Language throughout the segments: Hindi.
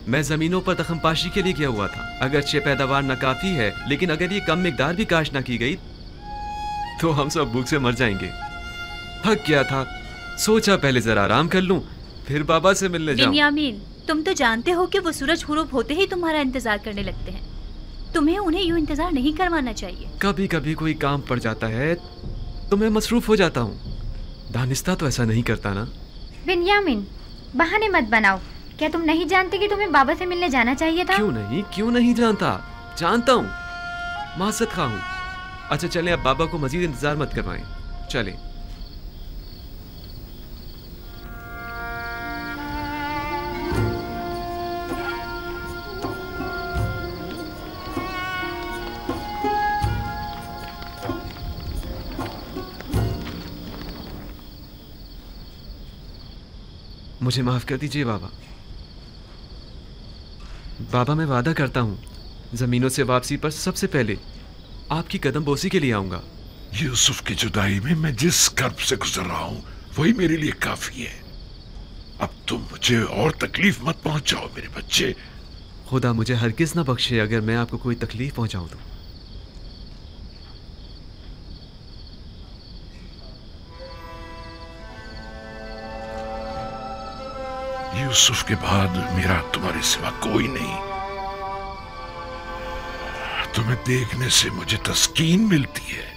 मैं जमीनों पर दखमपाशी के लिए गया हुआ था। अगरचे पैदावार नाकाफी है, लेकिन अगर ये कम मिकदार भी काश्त ना की गई तो हम सब भूख से मर जाएंगे। थक गया था, सोचा पहले जरा आराम कर लूं, फिर बाबा से मिलने जाऊं। बिन्यामीन, तुम तो जानते हो कि वो सूरज गुरूब होते ही तुम्हारा इंतजार करने लगते हैं। तुम्हें उन्हें यूं इंतजार नहीं करवाना चाहिए। कभी कभी कोई काम पड़ जाता है तो मैं मसरूफ हो जाता हूँ। दानिस्ता तो ऐसा नहीं करता ना। बिन्यामीन, बहाने मत बनाओ। क्या तुम नहीं जानते कि तुम्हें बाबा से मिलने जाना चाहिए था? क्यों नहीं जानता, जानता हूँ, माज़रत खा हूँ। अच्छा चलें, अब बाबा को मजीद इंतजार मत करवाएं, चलें। मुझे माफ कर दीजिए बाबा। बाबा, मैं वादा करता हूँ जमीनों से वापसी पर सबसे पहले आपकी कदम बोसी के लिए आऊंगा। यूसुफ की जुदाई में मैं जिस कर्ब से गुजर रहा हूँ वही मेरे लिए काफी है। अब तुम मुझे और तकलीफ मत पहुंचाओ मेरे बच्चे। खुदा मुझे हरगिज ना बख्शे अगर मैं आपको कोई तकलीफ पहुंचाऊं तो। यूसुफ के बाद मेरा तुम्हारे सिवा कोई नहीं। तुम्हें देखने से मुझे तस्कीन मिलती है।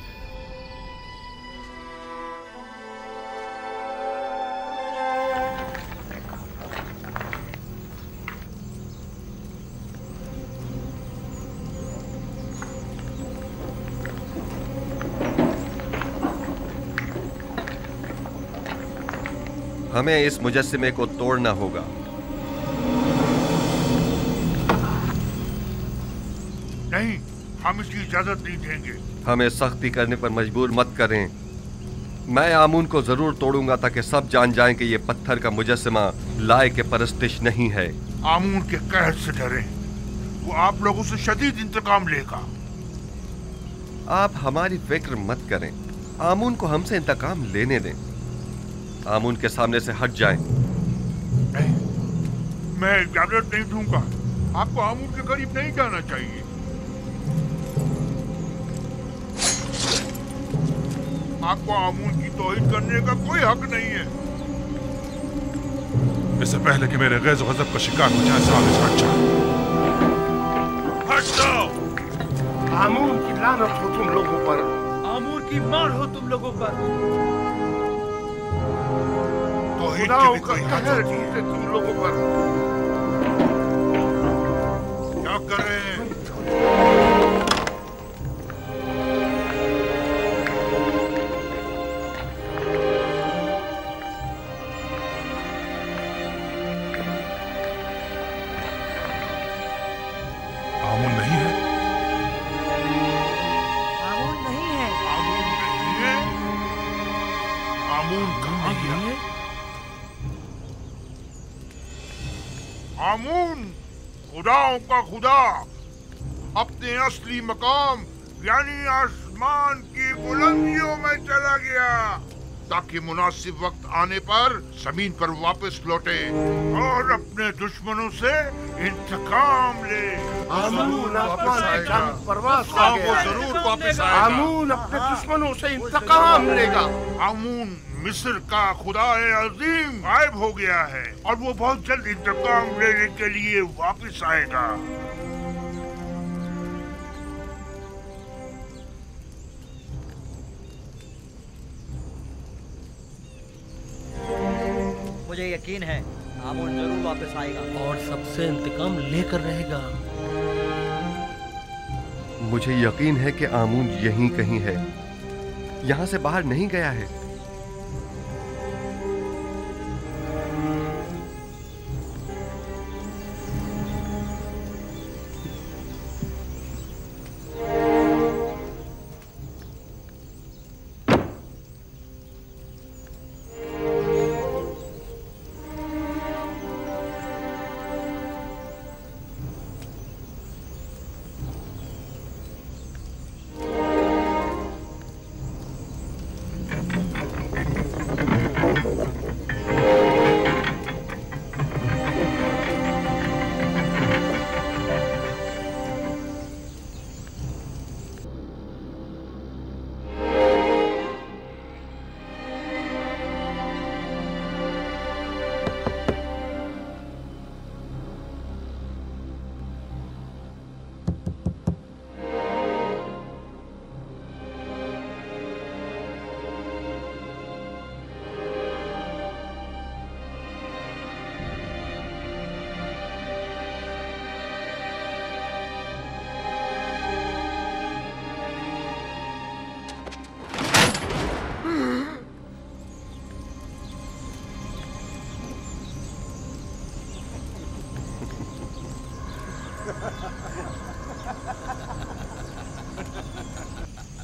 हमें इस मुजस्सिमे को तोड़ना होगा। नहीं, हम इसकी इजाजत नहीं देंगे। हमें सख्ती करने पर मजबूर मत करें। मैं आमून को जरूर तोड़ूंगा ताकि सब जान जाएं कि ये पत्थर का मुजस्सिमा लाए के परस्तिश नहीं है। आमून के कहर से डरे, वो आप लोगों से शदीद इंतकाम लेगा। आप हमारी फिक्र मत करें, आमून को हमसे इंतकाम लेने दें। आमून के सामने से हट जाएं। नहीं, मैं इजाजत नहीं दूंगा। आपको आमून के करीब नहीं जाना चाहिए। आपको आमून की तौहीद करने का कोई हक नहीं है। इससे पहले कि मेरे गैज़ गज़ब का शिकार हो जाए, सालिस हट जाओ। हट जाओ। आमून की लानत हो तुम लोगों पर। आमून की मार हो तुम लोगों पर। खुदाओं का कहर है तुम लोगों पर। क्या कर रहे हैं? आमून नहीं है। आमून नहीं है। आमून नहीं है। आमून कहाँ गया? आमून खुदाओं का खुदा अपने असली मकाम यानी आसमान की बुलंदियों में चला गया ताकि मुनासिब वक्त आने पर जमीन पर वापस लौटे और अपने दुश्मनों से इंतकाम ले। आमून आसमान की जानिब परवाज़ कर गया। वो जरूर वापस आएगा। आमून अपने दुश्मनों से इंतकाम लेगा। आमून मिस्र का खुदाए अजीम गायब हो गया है और वो बहुत जल्द इंतकाम लेने के लिए वापस आएगा। मुझे यकीन है आमून जरूर वापस आएगा और सबसे इंतकाम लेकर रहेगा। मुझे यकीन है कि आमून यहीं कहीं है, यहां से बाहर नहीं गया है।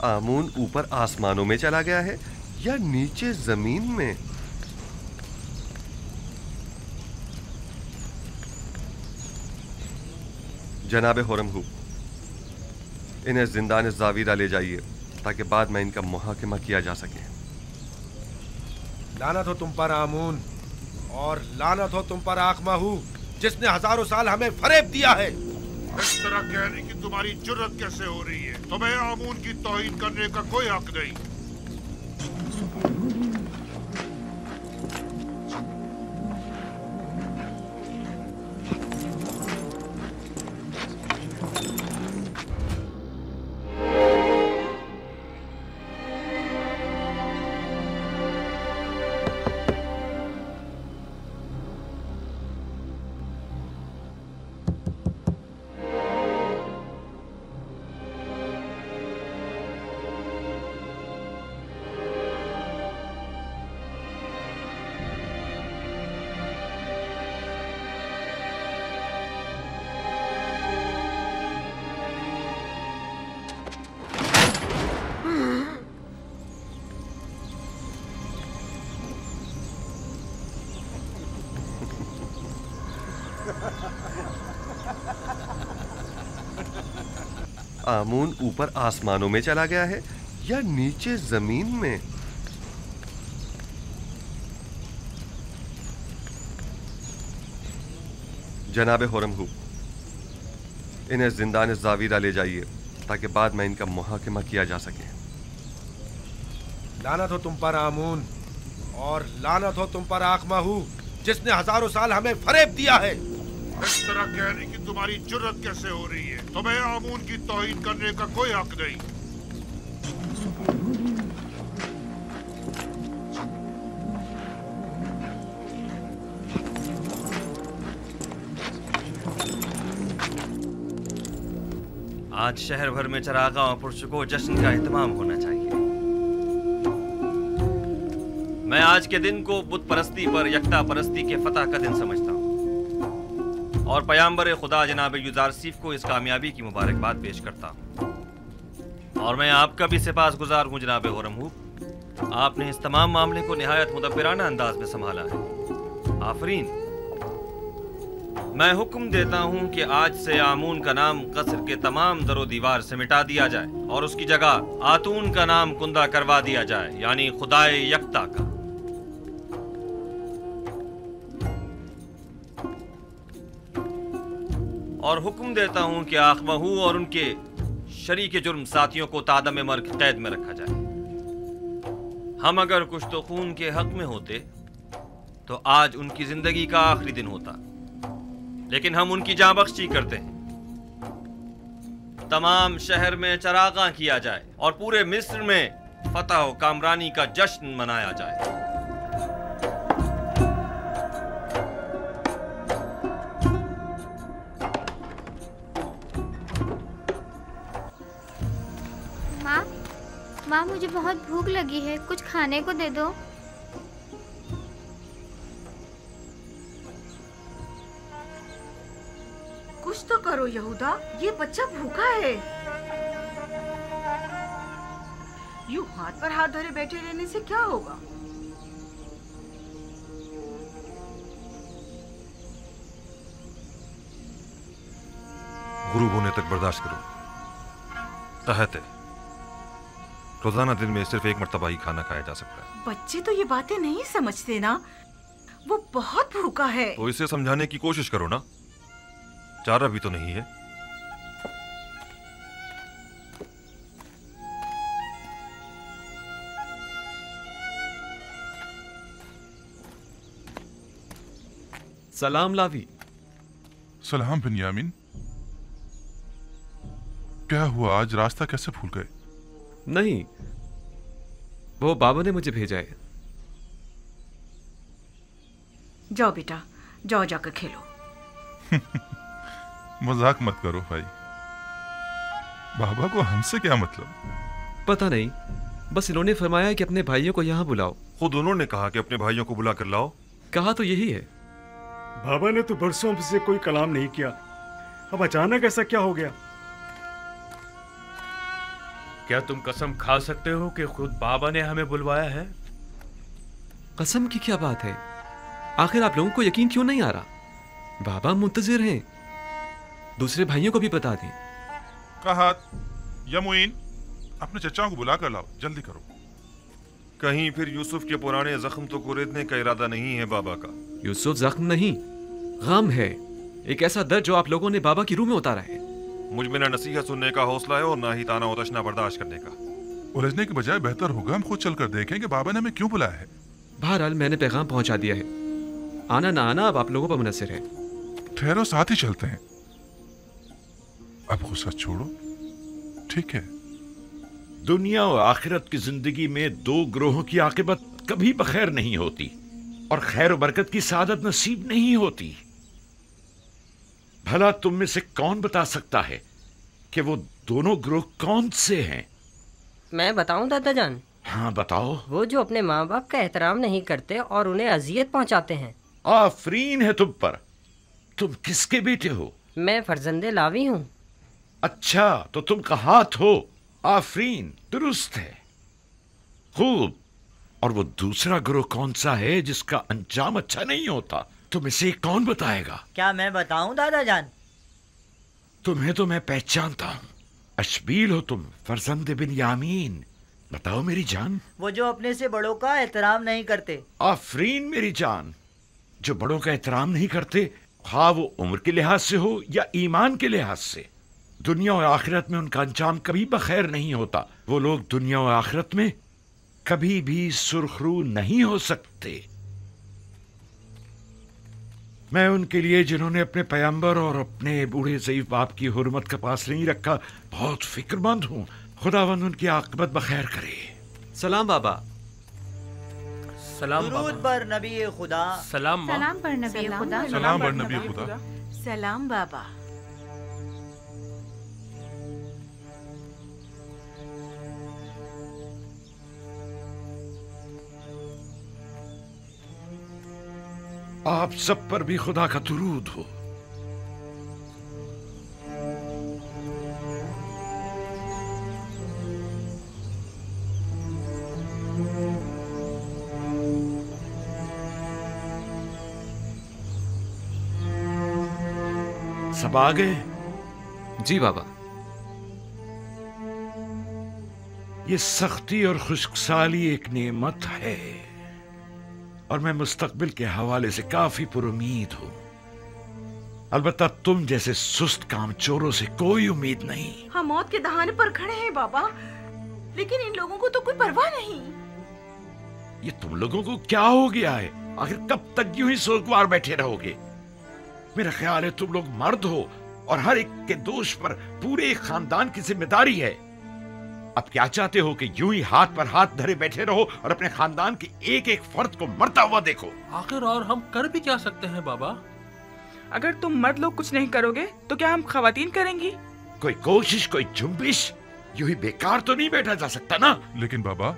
आमून ऊपर आसमानों में चला गया है या नीचे जमीन में? जनाबे हुरमहू, इन्हें जिंदान जावीरा ले जाइए ताकि बाद में इनका मुहाकिमा किया जा सके। लानत हो तुम पर आमून, और लानत हो तुम पर आखमाहू, जिसने हजारों साल हमें फरेब दिया है। इस तरह कहने की तुम्हारी जुर्रत कैसे हो रही है? तुम्हें आमून की तौहीन करने का कोई हक नहीं। आमून ऊपर आसमानों में चला गया है या नीचे जमीन में? जनाबे हुरमहू, इन्हें जिंदान जावीरा ले जाइए ताकि बाद में इनका मुहाकिमा किया जा सके। लानत हो तुम पर आमून, और लानत हो तुम पर आखमाहू, जिसने हजारों साल हमें फरेब दिया है। इस तरह कहने की तुम्हारी जुर्रत कैसे हो रही है? तुम्हें आमून की तौहीन करने का कोई हक नहीं। आज शहर भर में चरागाह और पुरस्कों जश्न का एहतमाम होना चाहिए। मैं आज के दिन को बुत परस्ती पर यकता परस्ती के फतह का दिन समझता हूँ और पयाम्बर खुदा जनाब युजारसीफ को इस कामयाबी की मुबारकबाद पेश करता हूँ। और मैं आपका भी सिपासगुजार हूँ जनाब हुरमहू, आपने इस तमाम मामले को निहायत मुदब्बिराना अंदाज में संभाला है। आफरीन। मैं हुक्म देता हूँ कि आज से आमून का नाम कसर के तमाम दरो दीवार से मिटा दिया जाए और उसकी जगह आतून का नाम कुंदा करवा दिया जाए, यानी खुदाए यकता का। और हुक्म देता हूं कि आखमहू और उनके शरीके जुर्म साथियों को तादम मर्ग कैद में रखा जाए। हम अगर कुछ तो खून के हक में होते तो आज उनकी जिंदगी का आखिरी दिन होता, लेकिन हम उनकी जाँ बख्शी करते हैं। तमाम शहर में चरागाह किया जाए और पूरे मिस्र में फतह व कामरानी का जश्न मनाया जाए। माँ, मुझे बहुत भूख लगी है, कुछ खाने को दे दो। कुछ तो करो यहूदा, ये बच्चा भूखा है। यूं हाथ पर हाथ धरे बैठे रहने से क्या होगा? गुरूब होने तक बर्दाश्त करो। तहत है, रोजाना दिन में सिर्फ एक मर्तबा ही खाना खाया जा सकता है। बच्चे तो ये बातें नहीं समझते ना, वो बहुत भूखा है। तो इसे समझाने की कोशिश करो ना, चारा भी तो नहीं है। सलाम लावी। सलाम बिन्यामिन। क्या हुआ, आज रास्ता कैसे भूल गए? नहीं, वो बाबा ने मुझे भेजा है। जाओ बेटा, जाओ जाकर खेलो। मजाक मत करो भाई, बाबा को हमसे क्या मतलब? पता नहीं, बस इन्होंने फरमाया कि अपने भाइयों को यहाँ बुलाओ। खुद उन्होंने कहा कि अपने भाइयों को बुला कर लाओ। कहा तो यही है। बाबा ने तो बरसों से कोई कलाम नहीं किया, अब अचानक ऐसा क्या हो गया? क्या तुम कसम खा सकते हो कि खुद बाबा ने हमें बुलवाया है? कसम की क्या बात है? आखिर आप लोगों को यकीन क्यों नहीं आ रहा? बाबा मुंतजिर हैं। दूसरे भाइयों को भी बता दें। कहा या मुइन, अपने चचाओं को बुला कर लाओ, जल्दी करो। कहीं फिर यूसुफ के पुराने जख्म तो कुरेदने का इरादा नहीं है बाबा का? यूसुफ जख्म नहीं, गम है। एक ऐसा दर्द जो आप लोगों ने बाबा की रूह में उतारा है। मुझ में ना नसीहत सुनने का हौसला है और ना ही ताना और तशना बर्दाश्त करने का। उलझने के बजाय बेहतर होगा हम खुद चलकर देखें कि बाबा ने हमें क्यों बुलाया है। बहरहाल मैंने पैगाम पहुंचा दिया है। आना ना आना अब आप लोगों पर मुनसर है। ठहरो, साथ ही चलते हैं। अब गुस्सा छोड़ो, ठीक है? दुनिया और आखिरत की जिंदगी में दो ग्रोहों की आकिबत कभी बखैर नहीं होती और खैर बरकत की सादत नसीब नहीं होती। भला तुम में से कौन बता सकता है कि वो दोनों ग्रोह कौन से हैं? मैं बताऊं दादा जान? हाँ बताओ। वो जो अपने माँ बाप का एहतराम नहीं करते और उन्हें अजियत पहुंचाते हैं। आफरीन है तुम पर। तुम किसके बेटे हो? मैं फर्जंदे लावी हूँ। अच्छा, तो तुम कहात हो। आफरीन, दुरुस्त है, खूब। और वो दूसरा ग्रोह कौन सा है जिसका अंजाम अच्छा नहीं होता? तुम इसे कौन बताएगा? क्या मैं बताऊं दादा जान? तुम्हें तो मैं पहचानता हूँ। अशबील हो तुम, फरजंद बिन यामीन। बताओ मेरी जान। वो जो अपने से बड़ों का एहतराम नहीं करते। आफरीन मेरी जान। जो बड़ों का एहतराम नहीं करते, हाँ वो उम्र के लिहाज से हो या ईमान के लिहाज से, दुनिया और आखिरत में उनका अंजाम कभी बखैर नहीं होता। वो लोग दुनिया और आखिरत में कभी भी सुरखरू नहीं हो सकते। मैं उनके लिए जिन्होंने अपने पैगंबर और अपने बूढ़े ज़ईफ बाप की हुर्मत का पास नहीं रखा बहुत फिक्रमंद हूँ। खुदावंद उनकी आक़िबत बखैर करे। सलाम बाबा। सलाम बाबा। दुरूद पर नबी खुदा। सलाम माँ। सलाम पर नबी खुदा। सलाम पर नबी खुदा। सलाम बाबा। आप सब पर भी खुदा का दुरूद हो। सब आ गए? जी बाबा। ये सख्ती और खुश्कसाली एक नेमत है और मैं मुस्तकबिल के हवाले से काफी पुरुमीद हूं। अलबत्ता तुम जैसे सुस्त कामचोरों से कोई उम्मीद नहीं। हम मौत के दहाने पर खड़े हैं बाबा, लेकिन इन लोगों को तो कोई परवाह नहीं। ये तुम लोगों को क्या हो गया है? आखिर कब तक यूं ही सोगवार बैठे रहोगे? मेरा ख्याल है तुम लोग मर्द हो और हर एक के दोष पर पूरे एक खानदान की जिम्मेदारी है। अब क्या चाहते हो कि यूं ही हाथ पर हाथ धरे बैठे रहो और अपने खानदान के एक एक फर्द को मरता हुआ देखो? आखिर और हम कर भी क्या सकते हैं बाबा? अगर तुम मर्द लोग कुछ नहीं करोगे तो क्या हम खवातीन करेंगी? कोई कोशिश, कोई जुम्बिश यूं ही बेकार तो नहीं बैठा जा सकता ना। लेकिन बाबा,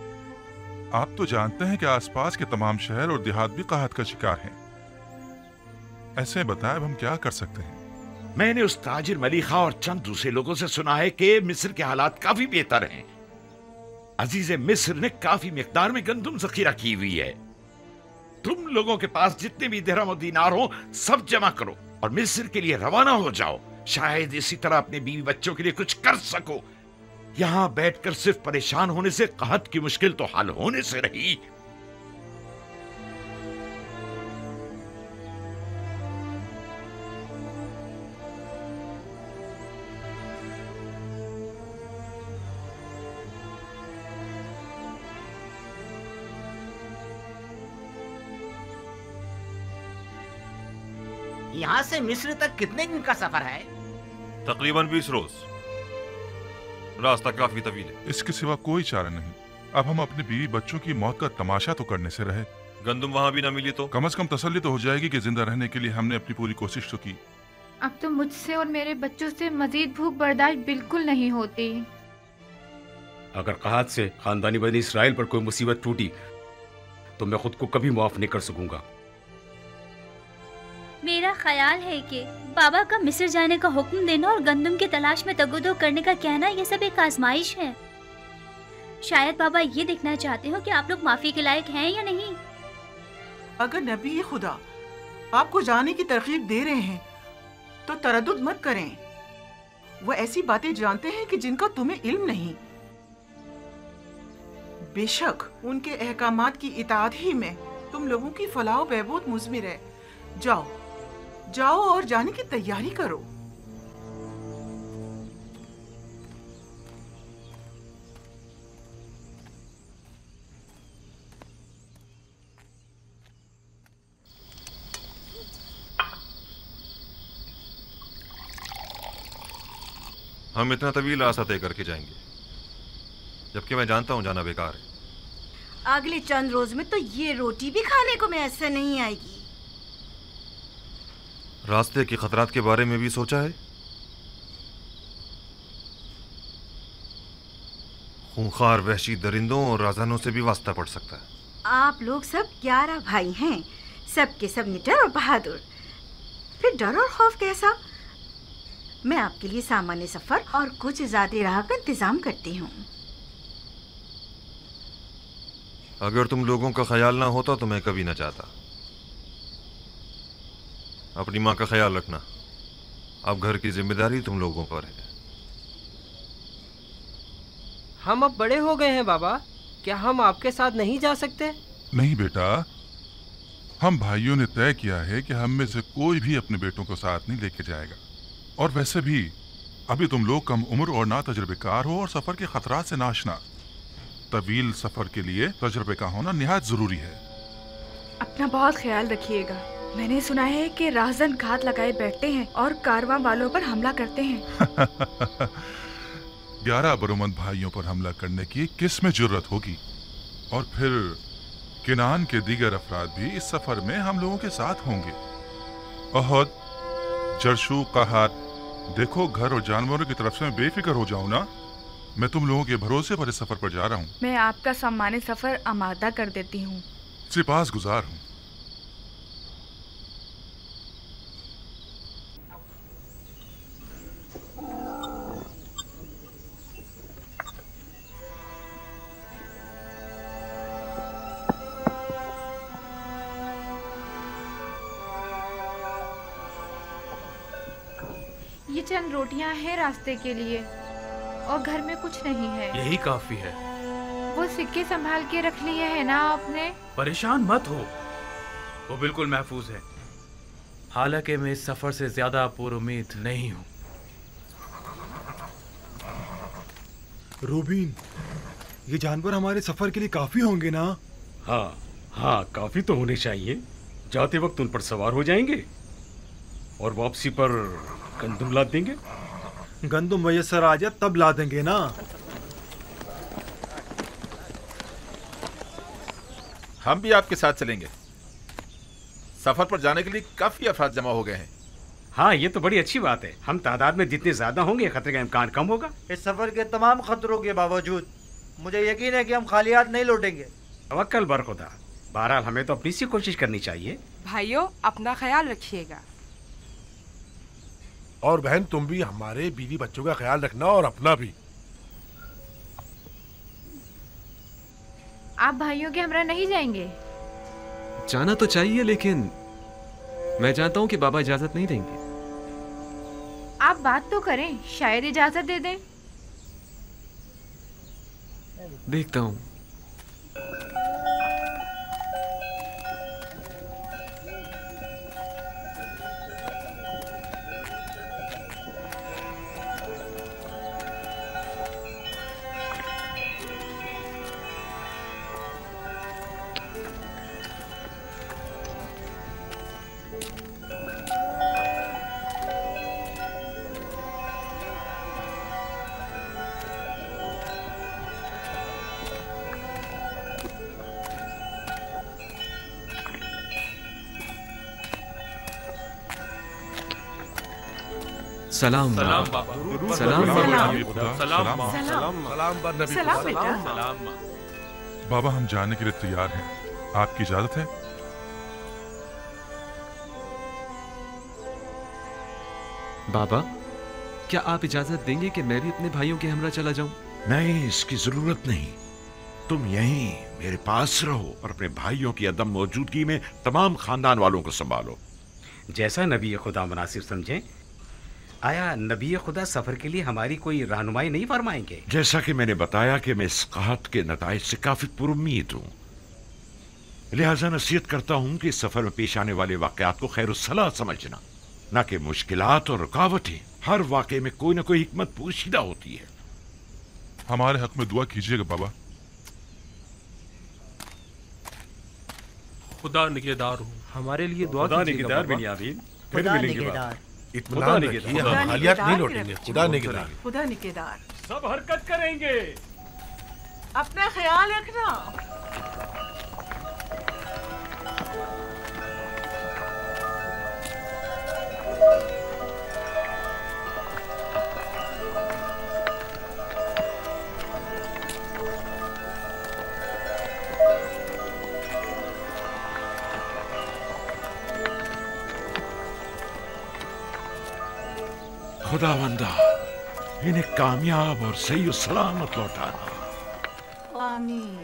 आप तो जानते हैं कि आसपास के तमाम शहर और देहात भी काहत का शिकार हैं। ऐसे बताएं अब हम क्या कर सकते हैं? मैंने उस ताजिर मलिखा और चंद दूसरे लोगों से सुना है कि मिस्र के हालात काफी बेहतर हैं। अजीज मिस्र ने काफी मिकदार में गंदुम जखीरा की हुई है। तुम लोगों के पास जितने भी दिरहम और दीनार हो सब जमा करो और मिस्र के लिए रवाना हो जाओ। शायद इसी तरह अपने बीवी बच्चों के लिए कुछ कर सको। यहां बैठकर सिर्फ परेशान होने से कहत की मुश्किल तो हल होने से रही। यहाँ से मिस्र तक कितने दिन का सफर है? तकरीबन 20 रोज। रास्ता काफी तवील है। इसके सिवा कोई चारा नहीं। अब हम अपने बीवी बच्चों की मौत का तमाशा तो करने से रहे। गंदुम वहाँ भी ना मिली तो कम से कम तसल्ली तो हो जाएगी कि जिंदा रहने के लिए हमने अपनी पूरी कोशिश तो की। अब तो मुझसे और मेरे बच्चों से मजीद भूख बर्दाश्त बिल्कुल नहीं होती। अगर कहत से खानदानी बनी इसराइल पर कोई मुसीबत टूटी तो मैं खुद को कभी माफ नहीं कर सकूंगा। मेरा ख्याल है कि बाबा का मिस्र जाने का हुक्म देना और गंदम की तलाश में तगोदो करने का कहना, यह सब एक आजमाइश है। शायद बाबा ये देखना चाहते हो कि आप लोग माफी के लायक हैं या नहीं। अगर नबी खुदा आपको जाने की तरकीब दे रहे हैं तो तरद्दुद मत करें। वो ऐसी बातें जानते हैं कि जिनका तुम्हें इल्म नहीं। बेशक उनके अहकामात की इताअत ही में तुम लोगों की फलाह बहबूद मुज़मिर है। जाओ जाओ और जाने की तैयारी करो। हम इतना तवील रास्ता तय करके जाएंगे, जबकि मैं जानता हूं जाना बेकार है। अगले चंद रोज में तो ये रोटी भी खाने को मैसर नहीं आएगी। रास्ते के खतरात के बारे में भी सोचा है? खूंखार वहशी दरिंदों और राजानों से भी वास्ता पड़ सकता है। आप लोग सब 11 भाई हैं, सब के सब निडर और बहादुर। फिर डर और खौफ कैसा? मैं आपके लिए सामान्य सफर और कुछ ज्यादा राह का इंतजाम करती हूँ। अगर तुम लोगों का ख्याल ना होता तो मैं कभी ना चाहता। अपनी माँ का ख्याल रखना। अब घर की जिम्मेदारी तुम लोगों पर है। हम अब बड़े हो गए हैं बाबा, क्या हम आपके साथ नहीं जा सकते? नहीं बेटा, हम भाइयों ने तय किया है कि हम में से कोई भी अपने बेटों को साथ नहीं लेके जाएगा। और वैसे भी अभी तुम लोग कम उम्र और ना तजुर्बेकार हो और सफर के खतरात से नाशना। तवील सफर के लिए तजुर्बे का होना निहायत जरूरी है। अपना बहुत ख्याल रखिएगा। मैंने सुना है कि राहजन घात लगाए बैठते हैं और कारवां वालों पर हमला करते हैं। 11 बरोमंद भाइयों पर हमला करने की किस में जुर्रत होगी? और फिर किनान के दीगर अफराद भी इस सफर में हम लोगों के साथ होंगे। अहद, जरशु, कहात, देखो घर और जानवरों की तरफ से मैं बेफिक्र हो जाऊं ना। मैं तुम लोगों के भरोसे पर इस सफर पर जा रहा हूँ। मैं आपका सम्मानित सफर आमादा कर देती हूँ। सिपासगुजार हूँ। ये चंद रोटियां हैं रास्ते के लिए और घर में कुछ नहीं है। यही काफी है। वो सिक्के संभाल के रख लिए है ना आपने? परेशान मत हो, वो बिल्कुल महफूज है। हालांकि मैं इस सफर से ज्यादा पुरुम्मीद नहीं हूँ। रूबीन, ये जानवर हमारे सफर के लिए काफी होंगे ना? हाँ हाँ, काफी तो होने चाहिए। जाते वक्त उन पर सवार हो जाएंगे और वापसी पर गंदुम ला देंगे। गंदुम मयसर आ जाए तब ला देंगे ना। हम भी आपके साथ चलेंगे। सफर पर जाने के लिए काफी अफराद जमा हो गए हैं। हाँ, ये तो बड़ी अच्छी बात है। हम तादाद में जितने ज्यादा होंगे खतरे का इम्कान कम होगा। इस सफर के तमाम खतरों के बावजूद मुझे यकीन है कि हम खाली हाथ नहीं लौटेंगे। तवक्कल बर खुदा। बहरहाल हमें तो अपनी सी कोशिश करनी चाहिए। भाइयों, अपना ख्याल रखिएगा। और बहन, तुम भी हमारे बीवी बच्चों का ख्याल रखना और अपना भी। आप भाइयों के हमरा नहीं जाएंगे? जाना तो चाहिए, लेकिन मैं जानता हूँ कि बाबा इजाजत नहीं देंगे। आप बात तो करें, शायद इजाजत दे दें। देखता हूँ। सलाम सलाम बाबा। सलाम सलाम बेटा। बाबा, हम जाने के लिए तैयार हैं। आपकी इजाजत है? बाबा, क्या आप इजाजत देंगे कि मैं भी अपने भाइयों के हमरा चला जाऊं? नहीं, इसकी जरूरत नहीं। तुम यहीं मेरे पास रहो और अपने भाइयों की अदम मौजूदगी में तमाम खानदान वालों को संभालो। जैसा नबी खुदा मुनासिब समझें। आया नबी खुदा सफर के लिए हमारी कोई रहनुमाई नहीं फरमाएंगे? जैसा कि मैंने बताया कि मैं इस कहत के नताइज से काफी पुरुम्मीद हूं, लिहाजा नसीहत करता हूं कि इस सफर में पेश आने वाले वाकयात को खैरुस्सलाह समझना, न कि मुश्किलात और रुकावटें। हर वाकये में कोई ना कोई हिकमत पोशीदा होती है। हमारे हक में दुआ कीजिएगा बाबा। खुदा निगहदार हूँ। हमारे लिए दुआ खुदा कीजिएगा निगहदार बाबा। बिन्यामीन, फिर खुदा मिलेंगे निगहदार। बाबा। इत्मीनान रखिए, हम हालियात नहीं लौटेंगे। खुदा निगहदार। खुदा निगहदार। सब हरकत करेंगे। अपना ख्याल रखना। खुदावंदा, इन्हें कामयाब और सही और सलामत लौटाना। आमीन।